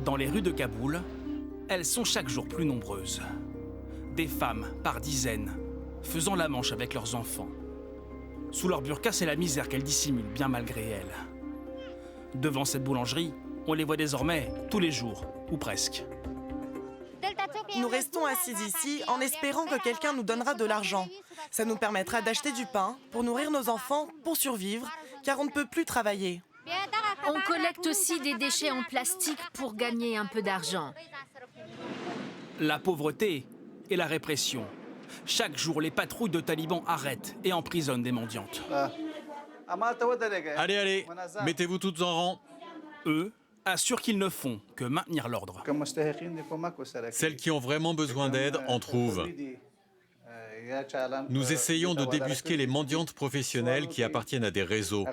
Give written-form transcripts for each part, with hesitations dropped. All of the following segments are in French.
Dans les rues de Kaboul, elles sont chaque jour plus nombreuses. Des femmes par dizaines, faisant la manche avec leurs enfants. Sous leur burqa, c'est la misère qu'elles dissimulent bien malgré elles. Devant cette boulangerie, on les voit désormais tous les jours, ou presque. Nous restons assis ici en espérant que quelqu'un nous donnera de l'argent. Ça nous permettra d'acheter du pain pour nourrir nos enfants, pour survivre, car on ne peut plus travailler. On collecte aussi des déchets en plastique pour gagner un peu d'argent. La pauvreté et la répression. Chaque jour, les patrouilles de talibans arrêtent et emprisonnent des mendiantes. Allez, allez, mettez-vous toutes en rang. Eux assurent qu'ils ne font que maintenir l'ordre. Celles qui ont vraiment besoin d'aide en trouvent. Nous essayons de débusquer les mendiantes professionnelles qui appartiennent à des réseaux.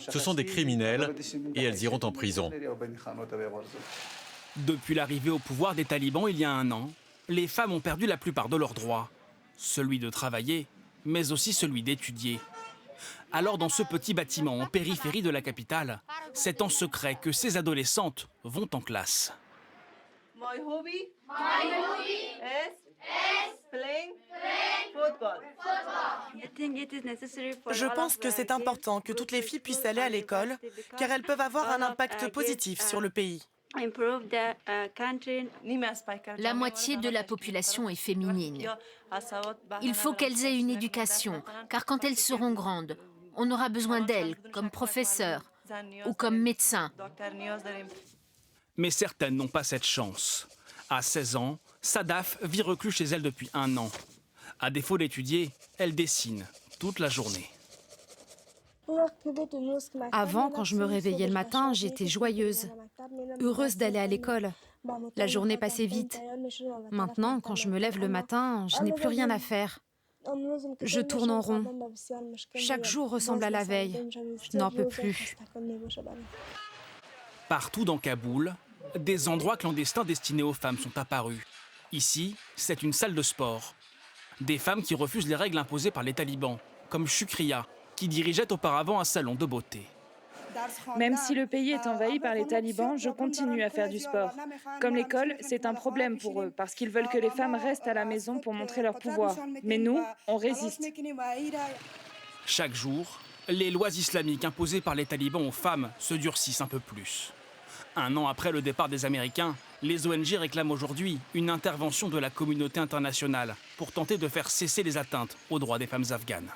Ce sont des criminels et elles iront en prison. Depuis l'arrivée au pouvoir des talibans il y a 1 an, les femmes ont perdu la plupart de leurs droits. Celui de travailler, mais aussi celui d'étudier. Alors dans ce petit bâtiment en périphérie de la capitale, c'est en secret que ces adolescentes vont en classe. My hobby is playing football. Je pense que c'est important que toutes les filles puissent aller à l'école, car elles peuvent avoir un impact positif sur le pays. La moitié de la population est féminine. Il faut qu'elles aient une éducation, car quand elles seront grandes, on aura besoin d'elles comme professeurs ou comme médecins. Mais certaines n'ont pas cette chance. À 16 ans, Sadaf vit reclus chez elle depuis 1 an. À défaut d'étudier, elle dessine toute la journée. Avant, quand je me réveillais le matin, j'étais joyeuse, heureuse d'aller à l'école. La journée passait vite. Maintenant, quand je me lève le matin, je n'ai plus rien à faire. Je tourne en rond. Chaque jour ressemble à la veille. Je n'en peux plus. Partout dans Kaboul, des endroits clandestins destinés aux femmes sont apparus. Ici, c'est une salle de sport. Des femmes qui refusent les règles imposées par les talibans, comme Shukriya, qui dirigeait auparavant un salon de beauté. Même si le pays est envahi par les talibans, je continue à faire du sport. Comme l'école, c'est un problème pour eux, parce qu'ils veulent que les femmes restent à la maison pour montrer leur pouvoir. Mais nous, on résiste. Chaque jour, les lois islamiques imposées par les talibans aux femmes se durcissent un peu plus. 1 an après le départ des Américains, les ONG réclament aujourd'hui une intervention de la communauté internationale pour tenter de faire cesser les atteintes aux droits des femmes afghanes.